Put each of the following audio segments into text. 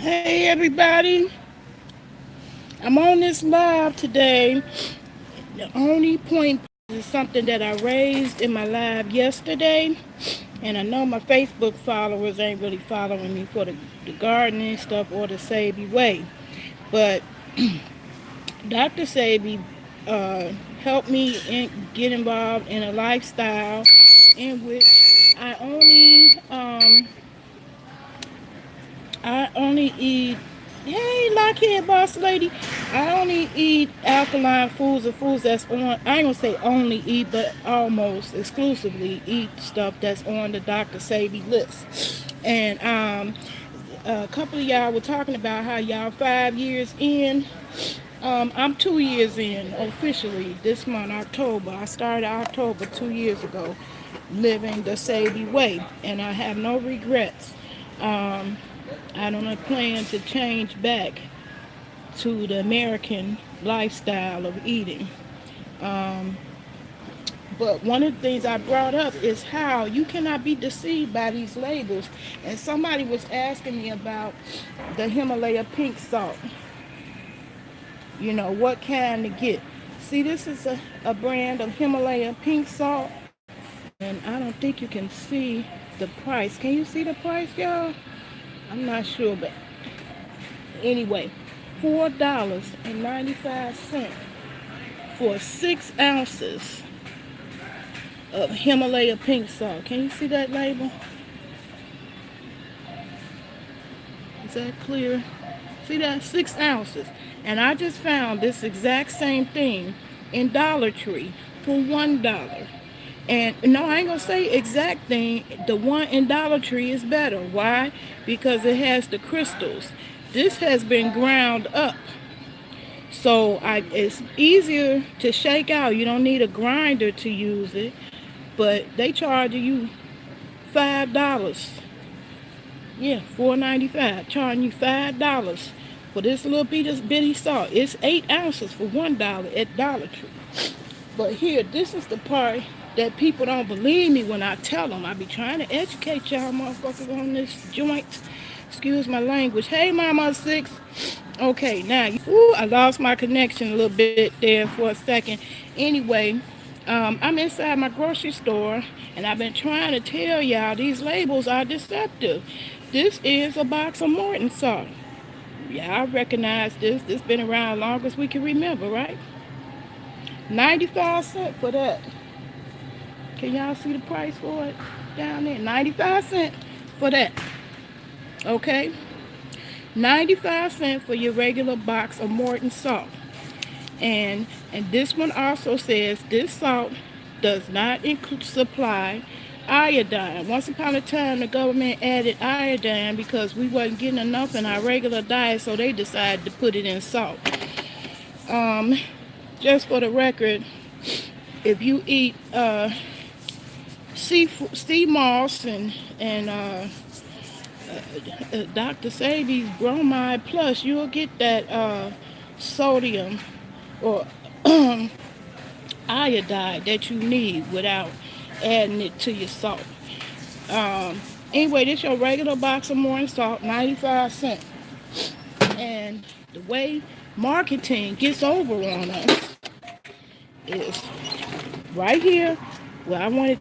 Hey everybody, I'm on this live today. The only point is something that I raised in my live yesterday, and I know my Facebook followers ain't really following me for the gardening stuff or the Sabi way, but Dr. Sabi uh, helped me get involved in a lifestyle in which I only um, I only eat, hey, lockhead boss lady. I only eat alkaline foods or foods that's on, I ain't gonna say only eat, but almost exclusively eat stuff that's on the Dr. Sabi list. And a couple of y'all were talking about how y'all 5 years in. I'm 2 years in officially this month, October. I started October 2 years ago living the Sabi way, and I have no regrets. Um, I don't plan to change back to the American lifestyle of eating. Um, but one of the things I brought up is how you cannot be deceived by these labels. And somebody was asking me about the Himalaya pink salt. You know, what kind to get. See, this is a brand of Himalaya pink salt. And I don't think you can see the price. Can you see the price, y'all? I'm not sure, but anyway, $4.95 for 6 ounces of Himalaya pink salt. Can you see that label? Is that clear? See that? 6 ounces. And I just found this exact same thing in Dollar Tree for $1. And no, I ain't gonna say exact thing. The one in Dollar Tree is better. Why? Because it has the crystals. This has been ground up. So it's easier to shake out. You don't need a grinder to use it. But they charge you $5. Yeah, $4.95. Charging you $5 for this little bitty salt. It's 8 ounces for $1 at Dollar Tree. But here, this is the part that people don't believe me when I tell them. I be trying to educate y'all motherfuckers on this joint. Excuse my language. Hey, Mama Six. Okay, now, I lost my connection a little bit there for a second. Anyway, I'm inside my grocery store, and I've been trying to tell y'all these labels are deceptive. This is a box of Morton salt. Yeah, I recognize this. This been around long as we can remember, right? 95 cents for that. Can y'all see the price for it down there? 95 cents for that. Okay? 95 cents for your regular box of Morton salt. And this one also says this salt does not supply iodine. Once upon a time, the government added iodine because we wasn't getting enough in our regular diet, so they decided to put it in salt. Just for the record, if you eat sea moss and Dr. Sabi's Bromide Plus, you'll get that sodium or iodide that you need without adding it to your salt. Anyway, this your regular box of Morton salt, 95 cents. And the way marketing gets over on us is right here where I wanted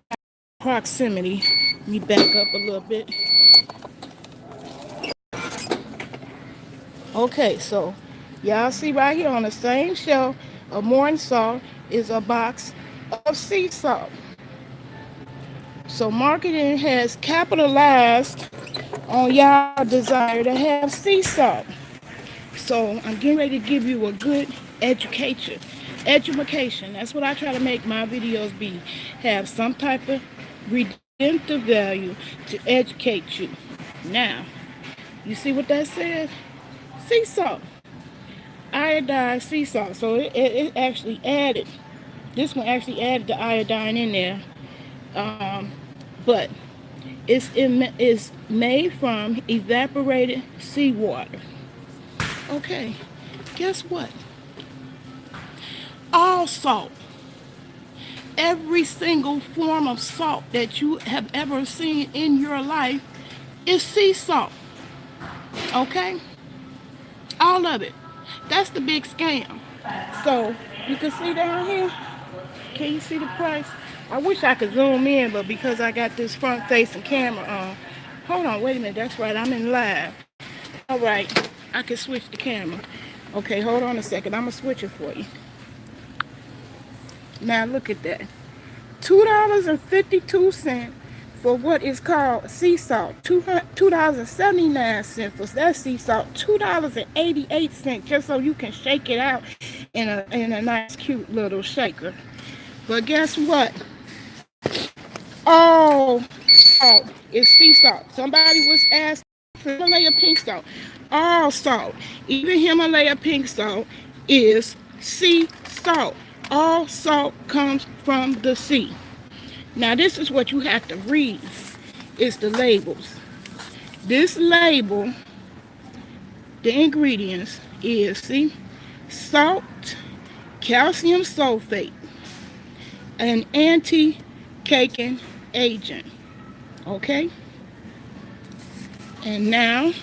proximity. Let me back up a little bit. Okay, so y'all see right here on the same shelf of Morton salt is a box of sea salt. So marketing has capitalized on y'all desire to have sea salt. So I'm getting ready to give you a good education. That's what I try to make my videos be. Have some type of redemptive value to educate you. Now, you see what that says? Sea salt. Iodine sea salt. So it actually added, this one actually added the iodine in there. But it's made from evaporated seawater. Okay, guess what? All salt, every single form of salt that you have ever seen in your life is sea salt. Okay? All of it. That's the big scam. So you can see down here. Can you see the price? I wish I could zoom in, but because I got this front facing camera on. Hold on, wait a minute. That's right. I'm in live. All right. I can switch the camera. Okay, hold on a second. I'm going to switch it for you. Now look at that. $2.52 for what is called sea salt. $2.79 for that sea salt. $2.88 just so you can shake it out in a nice cute little shaker. But guess what? All salt is sea salt. Somebody was asking for Himalaya pink salt. All salt, even Himalaya pink salt, is sea salt. All salt comes from the sea. Now this is what you have to read, is the labels. This label, the ingredients is, see, salt, calcium sulfate, an anti-caking agent, okay? And now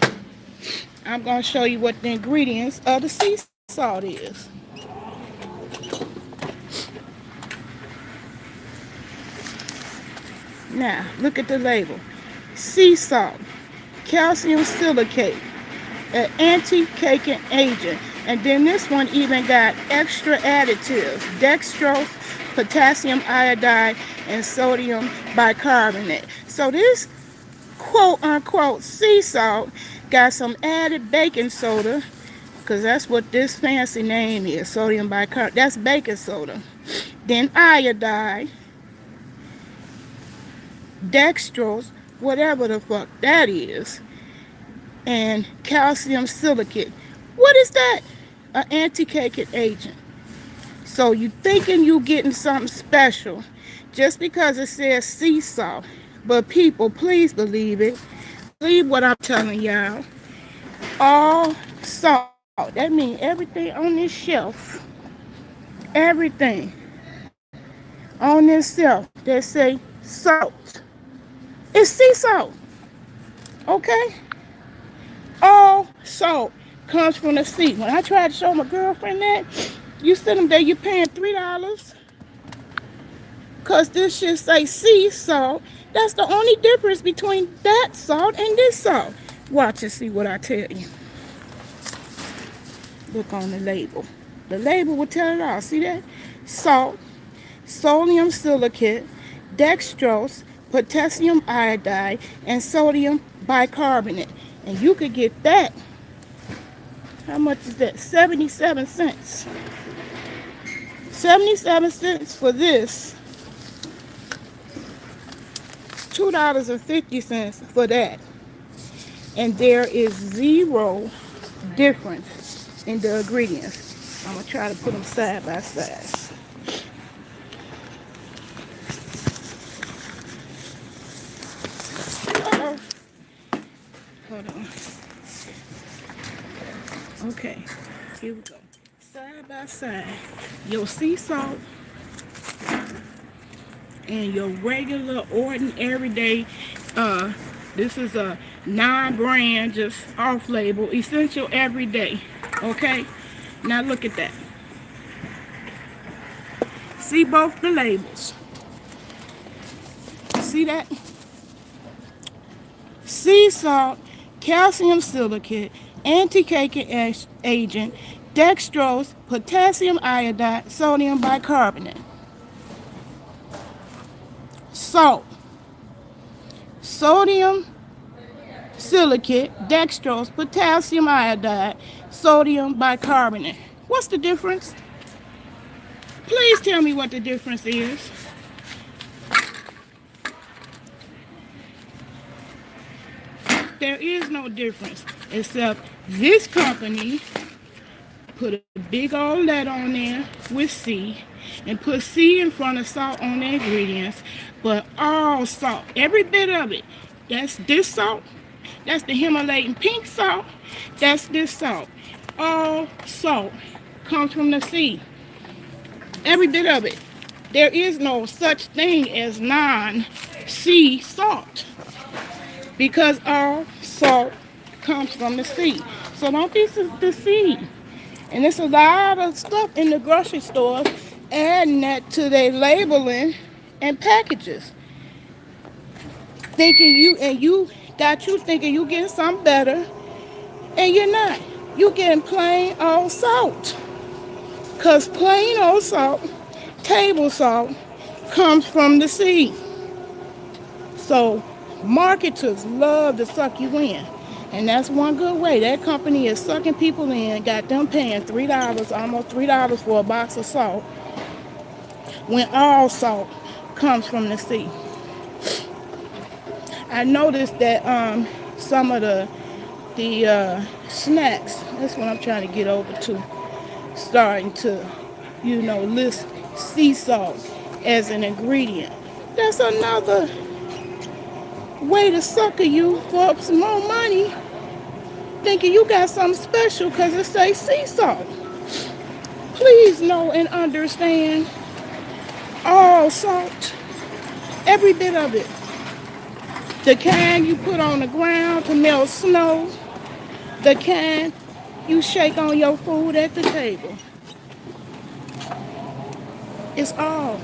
I'm going to show you what the ingredients of the sea salt is. Now, look at the label. Sea salt, calcium silicate, an anti-caking agent. And then this one even got extra additives, dextrose, potassium iodide, and sodium bicarbonate. So this quote-unquote sea salt got some added baking soda, because that's what this fancy name is, sodium bicarbonate. That's baking soda. Then iodide, dextrose, whatever the fuck that is, and calcium silicate. What is that? An anti-caking agent. So you thinking you getting something special just because it says sea salt. But people, please believe it. Believe what I'm telling y'all. All salt. That means everything on this shelf, everything on this shelf that say salt, it's sea salt. Okay? All salt comes from the sea. When I tried to show my girlfriend that, you send them there, you're paying $3. Because this should say sea salt. That's the only difference between that salt and this salt. Watch and see what I tell you. Look on the label. The label will tell it all. See that? Salt, sodium silicate, dextrose, potassium iodide, and sodium bicarbonate. And you could get that. How much is that? 77 cents. 77 cents for this. $2.50 for that. And there is zero difference in the ingredients. I'm going to try to put them side by side. Hold on. Okay, here we go. Side by side, your sea salt and your regular, ordinary, everyday, this is a non-brand, just off-label, essential everyday, okay? Now look at that. See both the labels. See that? Sea salt, calcium silicate, anti-caking agent, dextrose, potassium iodide, sodium bicarbonate. Salt, sodium silicate, dextrose, potassium iodide, sodium bicarbonate. What's the difference? Please tell me what the difference is. There is no difference, except this company put a big old letter on there with C and put C in front of salt on the ingredients, but all salt, every bit of it, that's this salt, that's the Himalayan pink salt, that's this salt. All salt comes from the sea, every bit of it. There is no such thing as non-sea salt, because all salt comes from the sea. So don't be deceived. And there's a lot of stuff in the grocery stores adding that to their labeling and packages. Thinking you got you thinking you getting something better, and you're not. You getting plain old salt. Because plain old salt, table salt, comes from the sea. So marketers love to suck you in. And that's one good way. That company is sucking people in, got them paying $3, almost $3 for a box of salt, when all salt comes from the sea. I noticed that some of the snacks, that's what I'm trying to get over to, starting to, list sea salt as an ingredient. That's another way to sucker you for some more money, thinking you got something special because it says sea salt. Please know and understand, all salt, every bit of it. The kind you put on the ground to melt snow, the kind you shake on your food at the table. It's all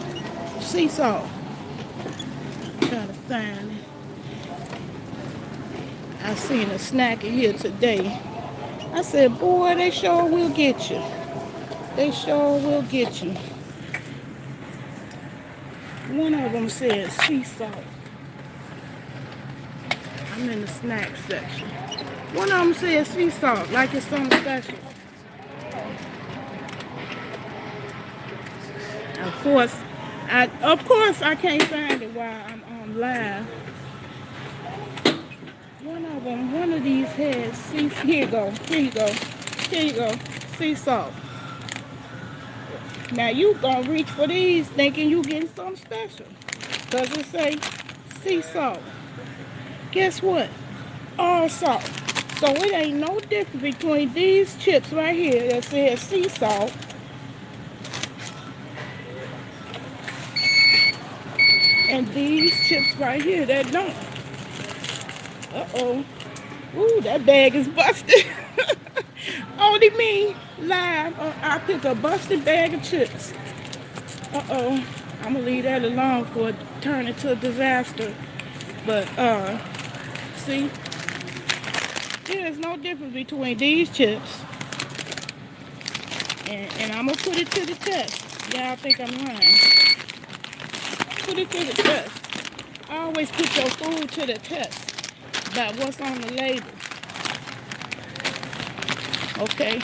sea salt. I'm trying to find it. I seen a snack in here today. I said, boy, they sure will get you. They sure will get you. One of them says sea salt. I'm in the snack section. One of them says sea salt, like it's something special. Of course I can't find it while I'm on live. One of these has sea. Here you go, sea salt. Now you gonna reach for these thinking you getting something special, cause it say sea salt. Guess what? All salt. So it ain't no difference between these chips right here that says sea salt and these chips right here that don't. Uh-oh. Ooh, that bag is busted. Only me live. I pick a busted bag of chips. Uh-oh. I'm gonna leave that alone for it to turn into a disaster. But see, there's no difference between these chips and I'm gonna put it to the test. Y'all think I'm lying? Put it to the test. I always put your food to the test about what's on the label. Okay.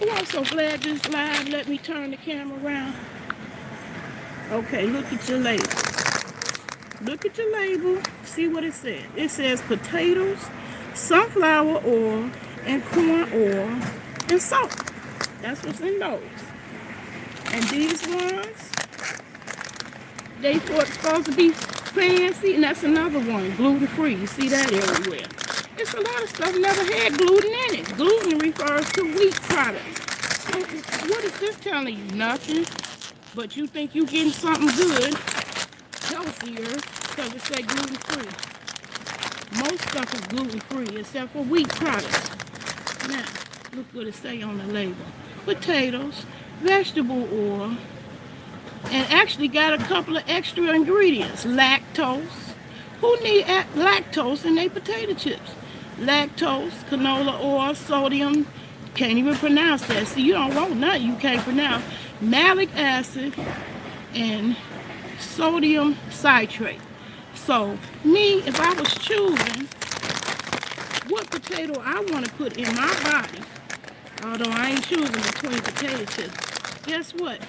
Oh, I'm so glad this live let me turn the camera around. Okay, look at your label. Look at your label. See what it says. It says potatoes, sunflower oil, and corn oil, and salt. That's what's in those. And these ones, they supposed to be fancy, and that's another one, gluten-free. You see that everywhere. It's a lot of stuff never had gluten in it. Gluten refers to wheat products. So what is this telling you? Nothing. But you think you getting something good, healthier, because it say gluten-free. Most stuff is gluten-free except for wheat products. Now, look what it say on the label. Potatoes, vegetable oil, and actually got a couple of extra ingredients. Lactose. Who need lactose in their potato chips? Lactose, canola oil, sodium. Can't even pronounce that. See, you don't want nothing you can't pronounce. Malic acid and sodium citrate. So, me, if I was choosing what potato I want to put in my body, although I ain't choosing between potato chips, guess what?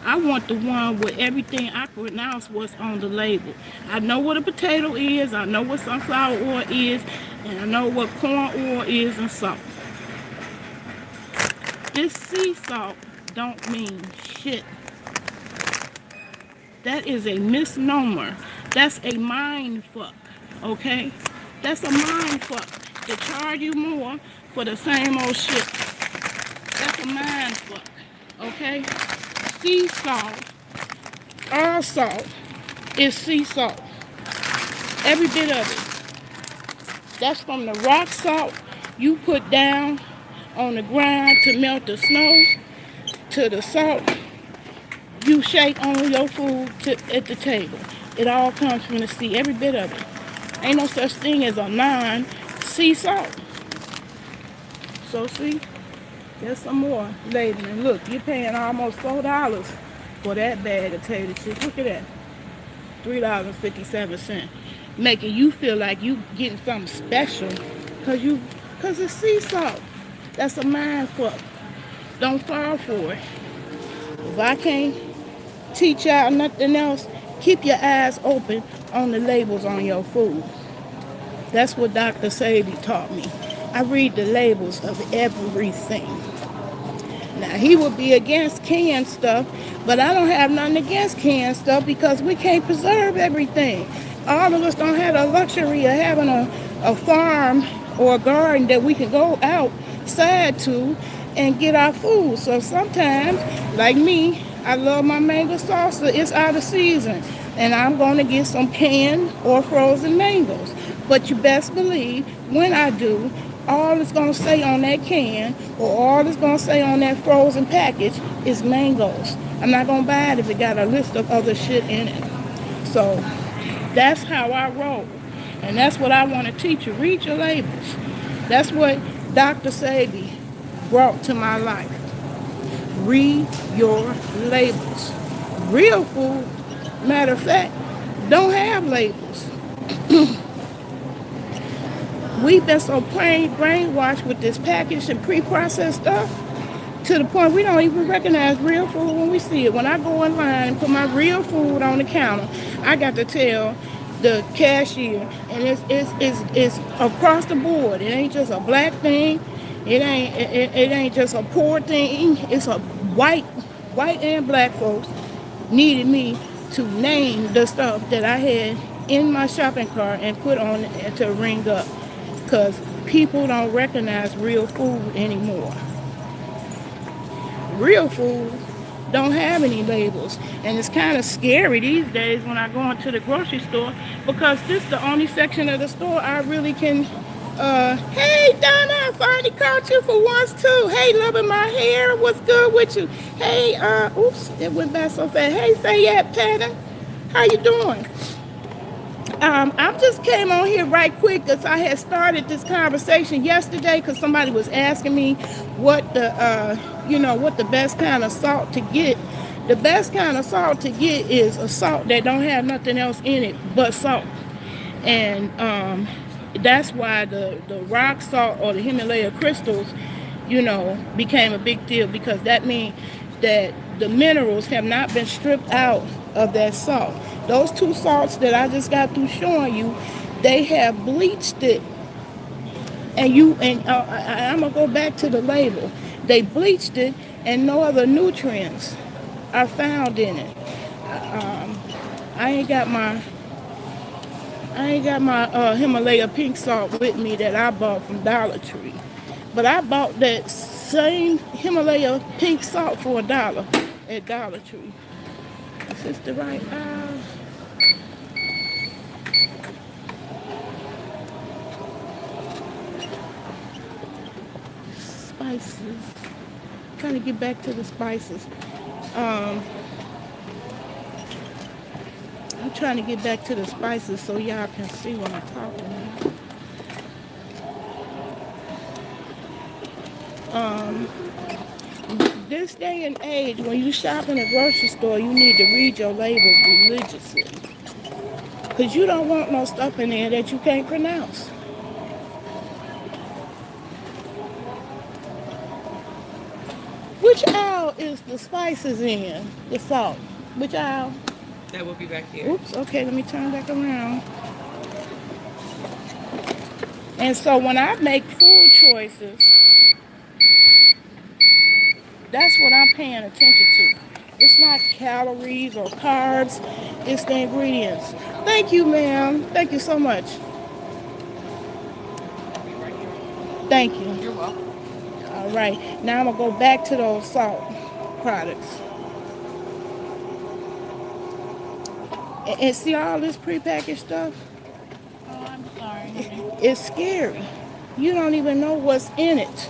I want the one with everything I pronounce what's on the label. I know what a potato is, I know what sunflower oil is, and I know what corn oil is and salt. This sea salt don't mean shit. That is a misnomer. That's a mind fuck, okay? That's a mind fuck. To charge you more for the same old shit. That's a mind fuck, okay? Sea salt, all salt, is sea salt. Every bit of it. That's from the rock salt you put down on the ground to melt the snow, to the salt you shake on your food at the table. It all comes from the sea, every bit of it. Ain't no such thing as a non-sea salt. So see, there's some more labeling. Look, you're paying almost $4 for that bag of tater chips. Look at that, $3.57, making you feel like you getting something special, cause it's sea salt. That's a mind fuck. Don't fall for it. If I can't teach y'all nothing else, keep your eyes open on the labels on your food. That's what Dr. Sebi taught me. I read the labels of everything. Now, he would be against canned stuff, but I don't have nothing against canned stuff because we can't preserve everything. All of us don't have the luxury of having a farm or a garden that we can go outside to and get our food. So sometimes, like me, I love my mango salsa. It's out of season, and I'm going to get some canned or frozen mangoes. But you best believe, when I do, all it's going to say on that can or all it's going to say on that frozen package is mangoes. I'm not going to buy it if it got a list of other shit in it. So that's how I roll. And that's what I want to teach you. Read your labels. That's what Dr. Sebi brought to my life. Read your labels. Real food, matter of fact, don't have labels. We've been so brainwashed with this packaged and pre-processed stuff to the point we don't even recognize real food when we see it. When I go in line and put my real food on the counter, I got to tell the cashier, and it's across the board. It ain't just a black thing. It ain't just a poor thing. It's a white and black folks needed me to name the stuff that I had in my shopping cart and put on to ring up. Because people don't recognize real food anymore. Real food don't have any labels. And it's kind of scary these days when I go into the grocery store, because this is the only section of the store I really can, hey Donna, I finally caught you for once too. Hey, loving my hair, what's good with you? Hey, oops, it went by so fast. Hey, Fayette Patton, how you doing? I just came on here right quick because I had started this conversation yesterday because somebody was asking me what the, what the best kind of salt to get. The best kind of salt to get is a salt that don't have nothing else in it but salt. And that's why the rock salt or the Himalaya crystals, became a big deal, because that means that the minerals have not been stripped out of that salt. Those two salts that I just got through showing you, they have bleached it. And I'm going to go back to the label. They bleached it and no other nutrients are found in it. I ain't got my Himalaya pink salt with me that I bought from Dollar Tree. But I bought that same Himalaya pink salt for $1 at Dollar Tree. Is this the right aisle? Spices. I'm trying to get back to the spices. I'm trying to get back to the spices so y'all can see what I'm talking about. This day and age, when you shop in a grocery store, you need to read your labels religiously. Because you don't want no stuff in there that you can't pronounce. Which aisle is the spices in? The salt? Which aisle? That will be back here. Oops, okay, let me turn back around. And so when I make food choices, that's what I'm paying attention to. It's not calories or carbs, it's the ingredients. Thank you, ma'am. Thank you so much. Thank you. You're welcome. All right, now I'm going to go back to those salt products. And see all this prepackaged stuff? Oh, I'm sorry. It's scary. You don't even know what's in it.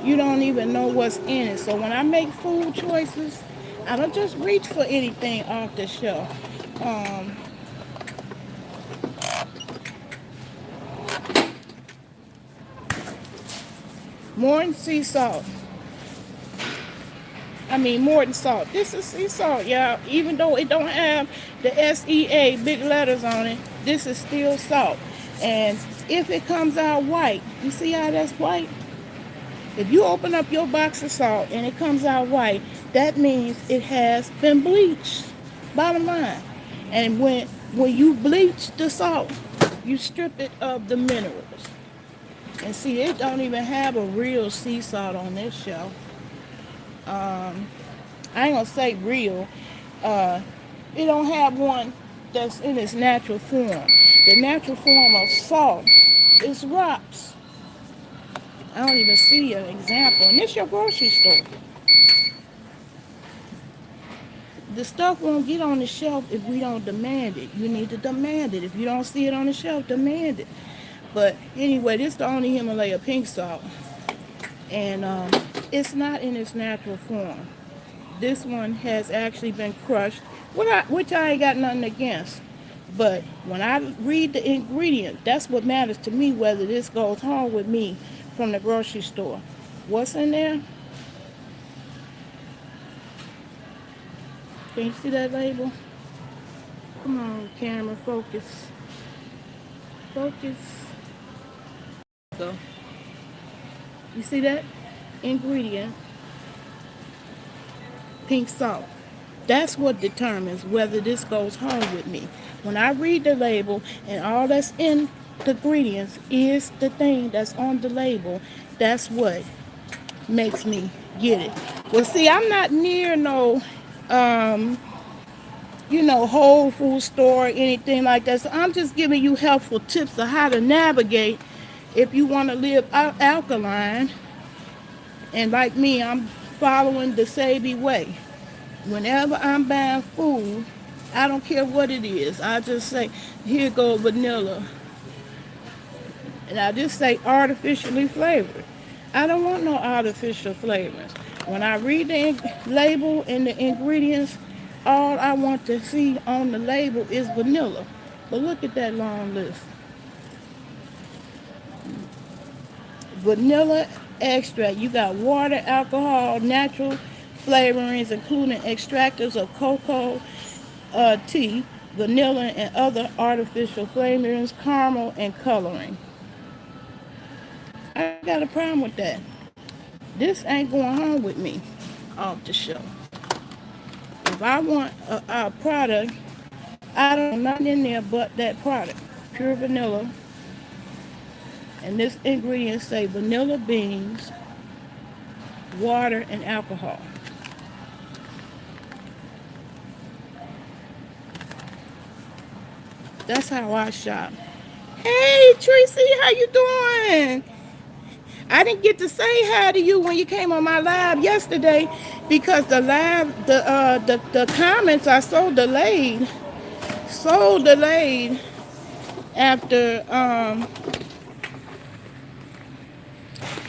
You don't even know what's in it. So when I make food choices, I don't just reach for anything off the shelf. Um, Morton sea salt. Morton salt. This is sea salt, y'all. Even though it don't have the SEA big letters on it, this is still salt. And if it comes out white, you see how that's white? If you open up your box of salt and it comes out white, that means it has been bleached. Bottom line. And when you bleach the salt, you strip it of the minerals. And see, it don't even have a real sea salt on this shelf. I ain't gonna say real. Uh, it don't have one that's in its natural form. The natural form of salt is rocks. I don't even see an example. And this your grocery store. The stuff won't get on the shelf if we don't demand it. You need to demand it. If you don't see it on the shelf, demand it. But anyway, this is the only Himalaya pink salt. And it's not in its natural form. This one has actually been crushed, which I ain't got nothing against. But when I read the ingredient, that's what matters to me, whether this goes home with me from the grocery store. What's in there? Can you see that label? Come on, camera, focus. Focus. Go. You see that? Ingredient. Pink salt. That's what determines whether this goes home with me. When I read the label and all that's in the ingredients is the thing that's on the label, that's what makes me get it. Well, see, I'm not near no, Whole Food store or anything like that. So I'm just giving you helpful tips of how to navigate if you want to live alkaline. And like me, I'm following the Savvy way. Whenever I'm buying food, I don't care what it is. I just say, here go vanilla. And I just say artificially flavored. I don't want no artificial flavors. When I read the label and the ingredients, all I want to see on the label is vanilla. But look at that long list. Vanilla extract. You got water, alcohol, natural flavorings, including extractors of cocoa, tea, vanilla, and other artificial flavorings, caramel, and coloring. I got a problem with that. This ain't going home with me off the shelf. If I want a product, I don't want nothing in there but that product. Pure vanilla. And this ingredient say vanilla beans, water, and alcohol. That's how I shop. Hey Tracy, how you doing? I didn't get to say hi to you when you came on my live yesterday because the comments are so delayed after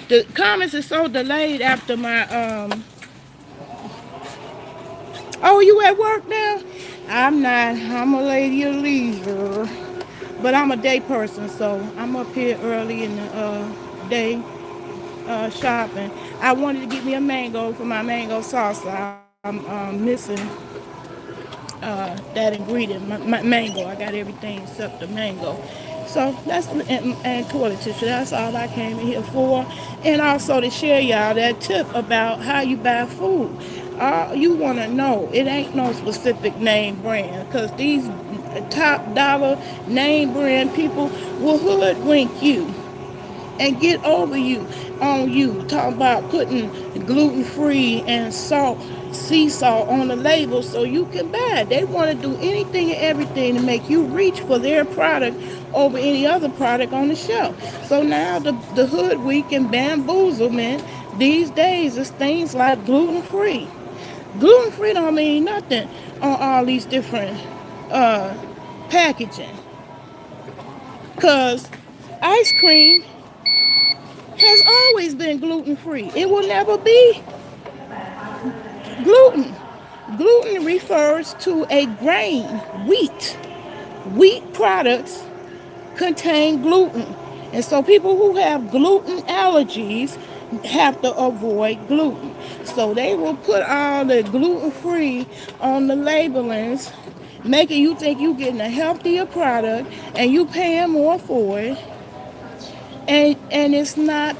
the comments are so delayed after my Oh, you at work now? I'm not. I'm a lady of leisure, but I'm a day person, so I'm up here early in the day shopping. I wanted to get me a mango for my mango salsa. I'm missing that ingredient, my mango. I got everything except the mango. So that's and toilet tissue. That's all I came in here for, and also to share y'all that tip about how you buy food. You want to know it ain't no specific name brand because these top dollar name brand people will hoodwink you and get over you on you. Talking about putting gluten-free and sea salt on the label so you can buy it. They want to do anything and everything to make you reach for their product over any other product on the shelf. So now the hoodwink and bamboozlement these days is things like gluten-free. Gluten-free don't mean nothing on all these different packaging. Because Ice cream has always been gluten-free. It will never be gluten. Gluten refers to a grain, wheat. Wheat products contain gluten. And so people who have gluten allergies have to avoid gluten. So they will put all the gluten-free on the labelings, making you think you're getting a healthier product and you paying more for it. And it's not.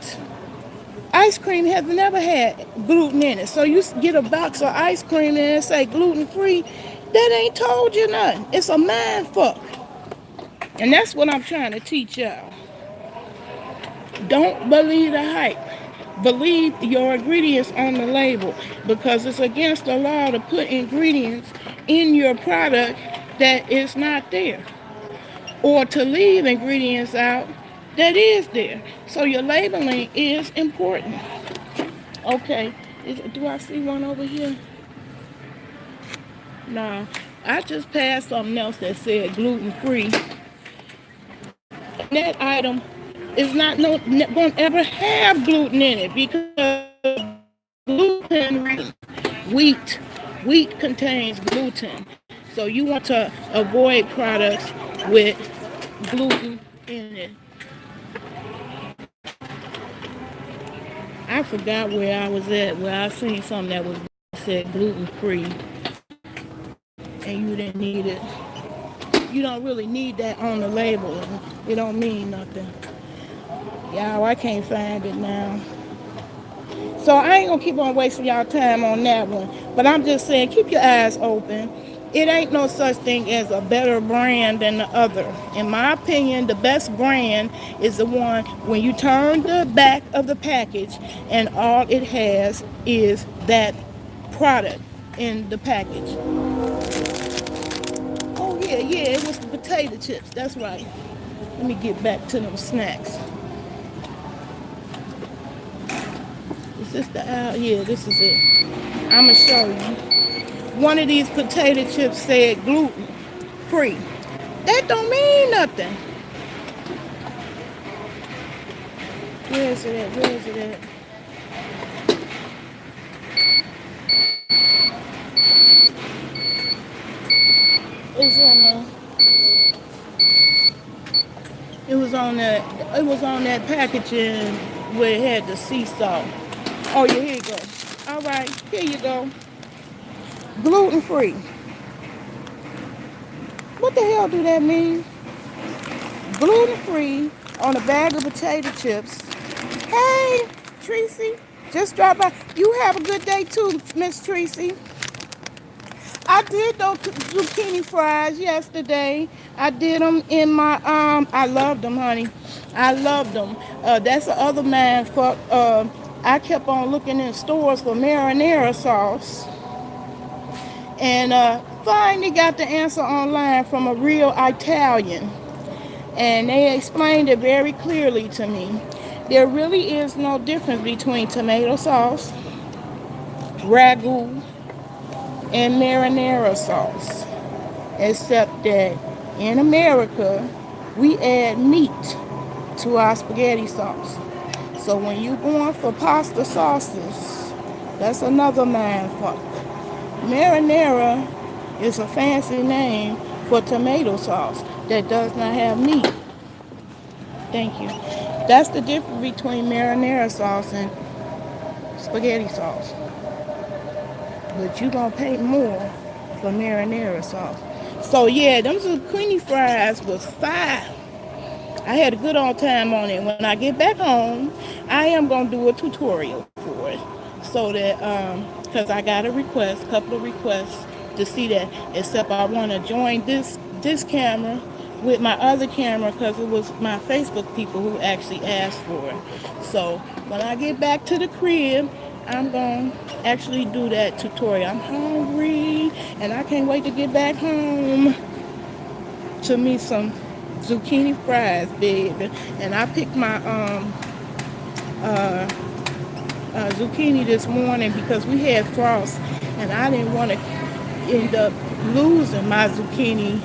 Ice cream has never had gluten in it. So you get a box of ice cream and it say gluten-free, that ain't told you nothing. It's a mind fuck. And that's what I'm trying to teach y'all. Don't believe the hype. Believe your ingredients on the label, because it's against the law to put ingredients in your product that is not there, or to leave ingredients out that is there. So your labeling is important. Okay, do I see one over here? No, I just passed something else that said gluten-free. And that item is not going to ever have gluten in it, because gluten, wheat contains gluten. So you want to avoid products with gluten in it. I forgot where I was at, where I seen something that was said gluten-free, and you didn't need it. You don't really need that on the label. It don't mean nothing. Y'all, I can't find it now. So I ain't gonna keep on wasting y'all time on that one. But I'm just saying, keep your eyes open. It ain't no such thing as a better brand than the other. In my opinion, the best brand is the one when you turn the back of the package and all it has is that product in the package. Oh yeah, it was the potato chips. That's right. Let me get back to them snacks. Is this the aisle? Yeah, this is it. I'm gonna show you. One of these potato chips said gluten free. That don't mean nothing. Where is it at? Where is it at? It's on the. It was on that packaging where it had the sea salt. Oh yeah, here you go. All right, here you go. Gluten free. What the hell do that mean? Gluten free on a bag of potato chips. Hey, Tracy, just drop by. You have a good day too, Miss Tracy. I did those zucchini fries yesterday. I did them in my I loved them, honey. I loved them. That's the other man for I kept on looking in stores for marinara sauce, and finally got the answer online from a real Italian, and they explained it very clearly to me. There really is no difference between tomato sauce, ragu, and marinara sauce, except that in America we add meat to our spaghetti sauce. So when you're going for pasta sauces, that's another mindfuck. Marinara is a fancy name for tomato sauce that does not have meat. Thank you. That's the difference between marinara sauce and spaghetti sauce. But you're going to pay more for marinara sauce. So yeah, them zucchini fries was fire. I had a good old time on it. When I get back home, I am going to do a tutorial for it. So that, because I got a couple of requests to see that. Except I want to join this camera with my other camera, because it was my Facebook people who actually asked for it. So when I get back to the crib, I'm going to actually do that tutorial. I'm hungry, and I can't wait to get back home to me some zucchini fries, baby. And I picked my zucchini this morning because we had frost, and I didn't want to end up losing my zucchini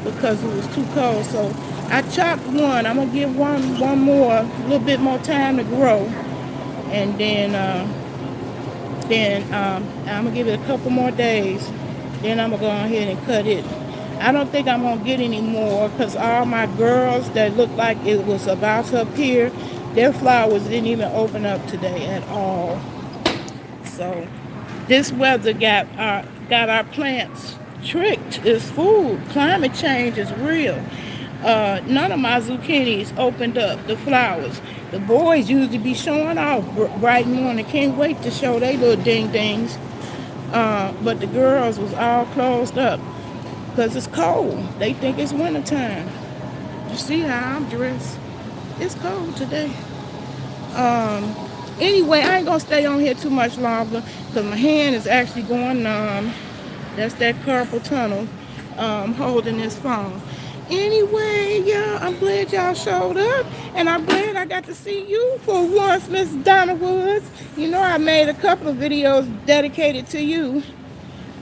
because it was too cold. So I chopped one. I'm gonna give one more, a little bit more time to grow, and then I'm gonna give it a couple more days. Then I'm gonna go ahead and cut it. I don't think I'm gonna get any more because all my girls that looked like it was about to appear, their flowers didn't even open up today at all. So this weather got our plants tricked. It's food. Climate change is real. None of my zucchinis opened up the flowers. The boys usually be showing off bright morning. Can't wait to show they little ding dings. But the girls was all closed up because it's cold. They think it's wintertime. You see how I'm dressed? It's cold today. Anyway, I ain't gonna stay on here too much longer because my hand is actually going numb. That's that carpal tunnel holding this phone. Anyway, y'all, I'm glad y'all showed up, and I'm glad I got to see you for once, Miss Donna Woods. You know I made a couple of videos dedicated to you.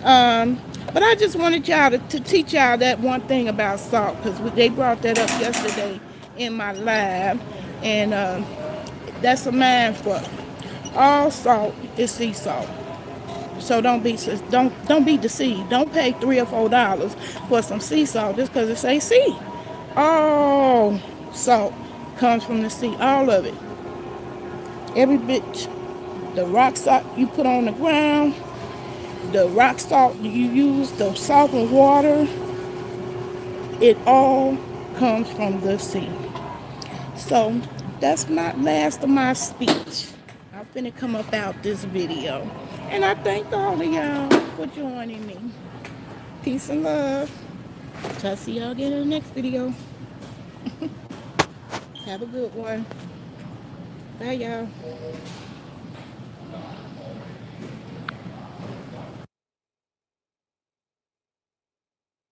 But I just wanted y'all to teach y'all that one thing about salt, because they brought that up yesterday in my lab, and that's a mantra. All salt is sea salt. So don't be deceived. Don't pay $3 or $4 for some sea salt just because it say sea. All salt comes from the sea, all of it. Every bit. The rock salt you put on the ground, the rock salt you use, the salt and water, it all comes from the sea. So that's not last of my speech. I'm finna come up out this video. And I thank all of y'all for joining me. Peace and love. Till I see y'all again in the next video. Have a good one. Bye, y'all.